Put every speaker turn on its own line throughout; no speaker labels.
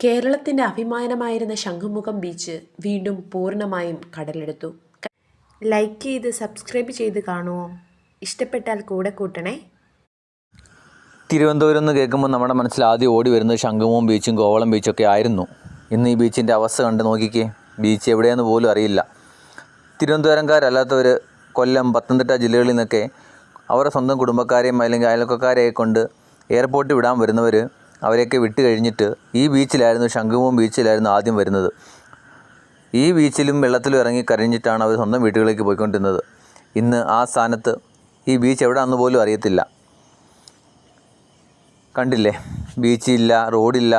കേരളത്തിൻ്റെ അഭിമാനമായിരുന്ന ശംഖുമുഖം ബീച്ച് വീണ്ടും പൂർണ്ണമായും കടലെടുത്തു. ലൈക്ക് ചെയ്ത് സബ്സ്ക്രൈബ് ചെയ്ത് കാണുമോ? ഇഷ്ടപ്പെട്ടാൽ കൂടെ കൂട്ടണേ.
തിരുവനന്തപുരം എന്ന് കേൾക്കുമ്പോൾ നമ്മുടെ മനസ്സിൽ ആദ്യം ഓടി വരുന്നത് ശംഖുമുഖം ബീച്ചും കോവളം ബീച്ചൊക്കെ ആയിരുന്നു. ഇന്ന് ഈ ബീച്ചിൻ്റെ അവസ്ഥ കണ്ട് നോക്കിക്കേ. ബീച്ച് എവിടെയെന്ന് പോലും അറിയില്ല. തിരുവനന്തപുരംകാരല്ലാത്തവർ കൊല്ലം, പത്തനംതിട്ട ജില്ലകളിൽ നിന്നൊക്കെ അവരുടെ സ്വന്തം കുടുംബക്കാരെയും അല്ലെങ്കിൽ അയൽവക്കക്കാരെയൊക്കെ കൊണ്ട് എയർപോർട്ടിൽ വിടാൻ വരുന്നവർ അവരെയൊക്കെ വിട്ട് കഴിഞ്ഞിട്ട് ഈ ബീച്ചിലായിരുന്നു, ശംഖുമുഖം ബീച്ചിലായിരുന്നു ആദ്യം വരുന്നത്. ഈ ബീച്ചിലും വെള്ളത്തിലും ഇറങ്ങി കരഞ്ഞിട്ടാണ് അവർ സ്വന്തം വീട്ടുകളിലേക്ക് പോയിക്കൊണ്ടിരുന്നത്. ഇന്ന് ആ സ്ഥാനത്ത് ഈ ബീച്ച് എവിടെയാണെന്ന് പോലും അറിയത്തില്ല. കണ്ടില്ലേ, ബീച്ചില്ല, റോഡില്ല,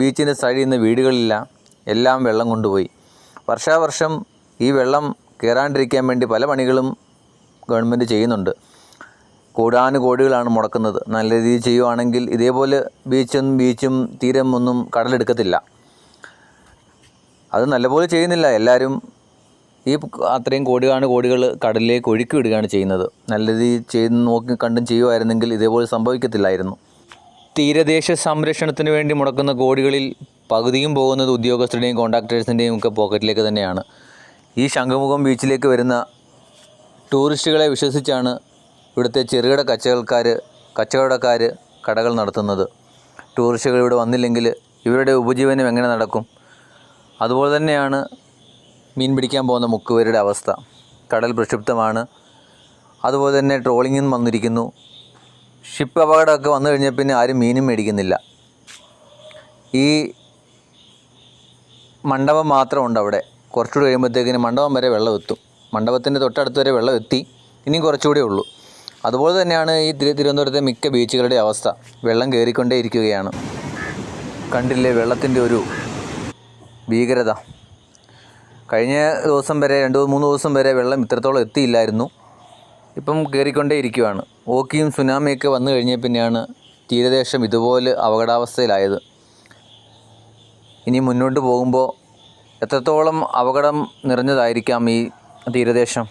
ബീച്ചിൻ്റെ സൈഡിൽ നിന്ന് വീടുകളില്ല, എല്ലാം വെള്ളം കൊണ്ടുപോയി. വർഷാവർഷം ഈ വെള്ളം കയറാണ്ടിരിക്കാൻ വേണ്ടി പല പണികളും ഗവൺമെൻറ് ചെയ്യുന്നുണ്ട്. കോടാനുകോടികളാണ് മുടക്കുന്നത്. നല്ല രീതിയിൽ ചെയ്യുവാണെങ്കിൽ ഇതേപോലെ ബീച്ചും തീരം ഒന്നും കടലെടുക്കത്തില്ല. അത് നല്ലപോലെ ചെയ്യുന്നില്ല. എല്ലാവരും ഈ അത്രയും കോടികൾ കടലിലേക്ക് ഒഴുക്കി വിടുകയാണ് ചെയ്യുന്നത്. നല്ല രീതിയിൽ ചെയ്ത് നോക്കി കണ്ടും ചെയ്യുമായിരുന്നെങ്കിൽ ഇതേപോലെ സംഭവിക്കത്തില്ലായിരുന്നു. തീരദേശ സംരക്ഷണത്തിന് വേണ്ടി മുടക്കുന്ന കോടികളിൽ പകുതിയും പോകുന്നത് ഉദ്യോഗസ്ഥരുടെയും കോൺട്രാക്ടേഴ്സിൻ്റെയും ഒക്കെ പോക്കറ്റിലേക്ക് തന്നെയാണ്. ഈ ശംഖുമുഖം ബീച്ചിലേക്ക് വരുന്ന ടൂറിസ്റ്റുകളെ വിശ്വസിച്ചാണ് ഇവിടുത്തെ ചെറുകിട കച്ചവടക്കാർ കടകൾ നടത്തുന്നത്. ടൂറിസ്റ്റുകൾ ഇവിടെ വന്നില്ലെങ്കിൽ ഇവരുടെ ഉപജീവനം എങ്ങനെ നടക്കും? അതുപോലെ തന്നെയാണ് മീൻ പിടിക്കാൻ പോകുന്ന മുക്കുവരുടെ അവസ്ഥ. കടൽ പ്രക്ഷുബ്ധമാണ്. അതുപോലെ തന്നെ ട്രോളിങ്ങും വന്നിരിക്കുന്നു. ഷിപ്പ് അപകടമൊക്കെ വന്നു കഴിഞ്ഞാൽ പിന്നെ ആരും മീനും മേടിക്കുന്നില്ല. ഈ മണ്ഡപം മാത്രമുണ്ട് അവിടെ. കുറച്ചുകൂടി കഴിയുമ്പോഴത്തേക്കിന് മണ്ഡപം വരെ വെള്ളം എത്തും. മണ്ഡപത്തിൻ്റെ തൊട്ടടുത്ത് വരെ വെള്ളം എത്തി. ഇനിയും കുറച്ചുകൂടെ ഉള്ളൂ. അതുപോലെ തന്നെയാണ് ഈ തിരുവനന്തപുരത്തെ മിക്ക ബീച്ചുകളുടെ അവസ്ഥ. വെള്ളം കയറിക്കൊണ്ടേ ഇരിക്കുകയാണ്. കണ്ടില്ലേ വെള്ളത്തിൻ്റെ ഒരു ഭീകരത. കഴിഞ്ഞ ദിവസം വരെ 2-3 ദിവസം വരെ വെള്ളം ഇത്രത്തോളം എത്തിയില്ലായിരുന്നു. ഇപ്പം കയറിക്കൊണ്ടേ ഇരിക്കുകയാണ്. ഓക്കിയും സുനാമിയൊക്കെ വന്നു കഴിഞ്ഞാൽ പിന്നെയാണ് തീരദേശം ഇതുപോലെ അപകടാവസ്ഥയിലായത്. ഇനി മുന്നോട്ട് പോകുമ്പോൾ എത്രത്തോളം അപകടം നിറഞ്ഞതായിരിക്കാം ഈ തീരദേശം.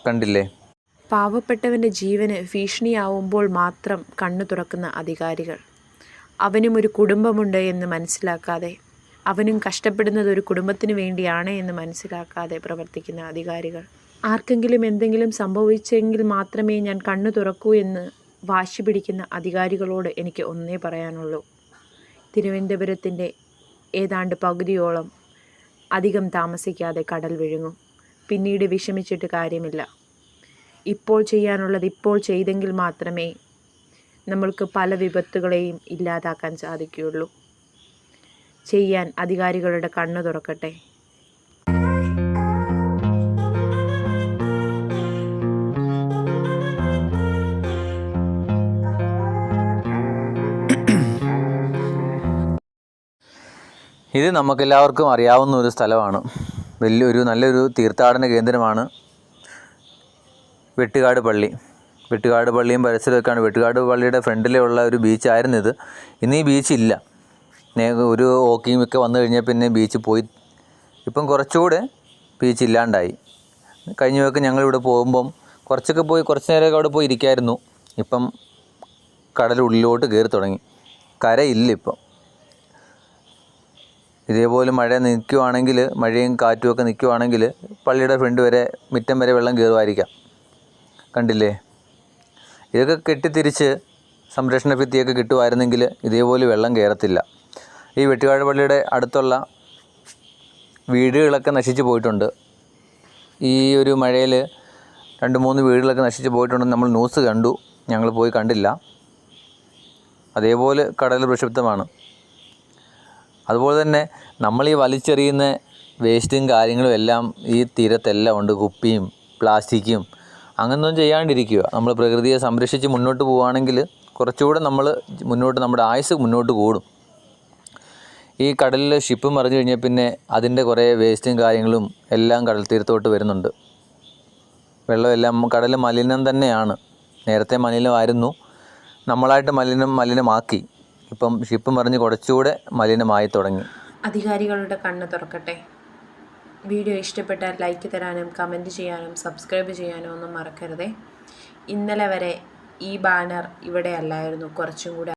കണ്ടില്ലേ,
പാവപ്പെട്ടവൻ്റെ ജീവന് ഭീഷണിയാവുമ്പോൾ മാത്രം കണ്ണു തുറക്കുന്ന അധികാരികൾ. അവനും ഒരു കുടുംബമുണ്ട് എന്ന് മനസ്സിലാക്കാതെ, അവനും കഷ്ടപ്പെടുന്നത് ഒരു കുടുംബത്തിന് വേണ്ടിയാണ് എന്ന് മനസ്സിലാക്കാതെ പ്രവർത്തിക്കുന്ന അധികാരികൾ. ആർക്കെങ്കിലും എന്തെങ്കിലും സംഭവിച്ചെങ്കിൽ മാത്രമേ ഞാൻ കണ്ണു തുറക്കൂ എന്ന് വാശി പിടിക്കുന്ന അധികാരികളോട് എനിക്ക് ഒന്നേ പറയാനുള്ളൂ. തിരുവനന്തപുരത്തിൻ്റെ ഏതാണ്ട് പകുതിയോളം അധികം താമസിക്കാതെ കടൽ വിഴുങ്ങും. പിന്നീട് വിഷമിച്ചിട്ട് കാര്യമില്ല. ഇപ്പോൾ ചെയ്യാനുള്ളത് ഇപ്പോൾ ചെയ്തെങ്കിൽ മാത്രമേ നമ്മൾക്ക് പല വിപത്തുകളെയും ഇല്ലാതാക്കാൻ സാധിക്കുകയുള്ളൂ. ചെയ്യാൻ അധികാരികളുടെ കണ്ണു തുറക്കട്ടെ.
ഇത് നമുക്കെല്ലാവർക്കും അറിയാവുന്ന ഒരു സ്ഥലമാണ്. നല്ലൊരു തീർത്ഥാടന കേന്ദ്രമാണ് വെട്ടുകാട് പള്ളി. വെട്ടുകാട് പള്ളിയും പരിസരമൊക്കെയാണ്. വെട്ടുകാട് പള്ളിയുടെ ഫ്രണ്ടിലുള്ള ഒരു ബീച്ചായിരുന്നു ഇത്. ഇന്ന് ഈ ബീച്ചില്ല. ഒരു ഓക്കിയും ഒക്കെ വന്നു കഴിഞ്ഞാൽ പിന്നെ ബീച്ച് പോയി. ഇപ്പം കുറച്ചുകൂടെ ബീച്ച് ഇല്ലാണ്ടായി. കഴിഞ്ഞ വയ്ക്ക് ഞങ്ങളിവിടെ പോകുമ്പം കുറച്ച് നേരമൊക്കെ അവിടെ പോയി ഇരിക്കായിരുന്നു. ഇപ്പം കടലുള്ളിലോട്ട് കയറി തുടങ്ങി. കരയില്ല ഇപ്പം. ഇതേപോലെ മഴ നിൽക്കുവാണെങ്കിൽ, മഴയും കാറ്റുമൊക്കെ നിൽക്കുവാണെങ്കിൽ പള്ളിയുടെ ഫ്രണ്ട് വരെ, മുറ്റം വരെ വെള്ളം കയറുമായിരിക്കാം. കണ്ടില്ലേ, ഇതൊക്കെ കെട്ടിത്തിരിച്ച് സംരക്ഷണ ഭിത്തിയൊക്കെ കിട്ടുമായിരുന്നെങ്കിൽ ഇതേപോലെ വെള്ളം കയറത്തില്ല. ഈ വെട്ടുകാട് പള്ളിയുടെ അടുത്തുള്ള വീടുകളൊക്കെ നശിച്ചു പോയിട്ടുണ്ട്. ഈ ഒരു മഴയിൽ 2-3 വീടുകളൊക്കെ നശിച്ചു പോയിട്ടുണ്ടെന്ന് നമ്മൾ ന്യൂസ് കണ്ടു. ഞങ്ങൾ പോയി കണ്ടില്ല. അതേപോലെ കടൽ പ്രക്ഷുബ്ധമാണ്. അതുപോലെ തന്നെ നമ്മൾ ഈ വലിച്ചെറിയുന്ന വേസ്റ്റും കാര്യങ്ങളും എല്ലാം ഈ തീരത്തെല്ലാം ഉണ്ട്. കുപ്പിയും പ്ലാസ്റ്റിക്കും അങ്ങനൊന്നും ചെയ്യാണ്ടിരിക്കുക. നമ്മൾ പ്രകൃതിയെ സംരക്ഷിച്ച് മുന്നോട്ട് പോവുകയാണെങ്കിൽ കുറച്ചുകൂടെ നമ്മുടെ ആയുസ് മുന്നോട്ട് കൂടും. ഈ കടലിൽ ഷിപ്പ് മറിഞ്ഞു കഴിഞ്ഞാൽ പിന്നെ അതിൻ്റെ കുറേ വേസ്റ്റും കാര്യങ്ങളും എല്ലാം കടൽ തീരത്തോട്ട് വരുന്നുണ്ട്. വെള്ളമെല്ലാം കടൽ മലിനം തന്നെയാണ്. നേരത്തെ മലിനമായിരുന്നു. നമ്മളായിട്ട് മലിനമാക്കി. ഇപ്പം ഷിപ്പ് മറിഞ്ഞ് കുറച്ചുകൂടെ മലിനമായി തുടങ്ങി.
അധികാരികളുടെ കണ്ണ് തുറക്കട്ടെ. വീഡിയോ ഇഷ്ടപ്പെട്ടാൽ ലൈക്ക് തരാനും കമൻറ്റ് ചെയ്യാനും സബ്സ്ക്രൈബ് ചെയ്യാനും ഒന്നും മറക്കരുതേ. ഇന്നലെ വരെ ഈ ബാനർ ഇവിടെ അല്ലായിരുന്നു. കുറച്ചും കൂടെ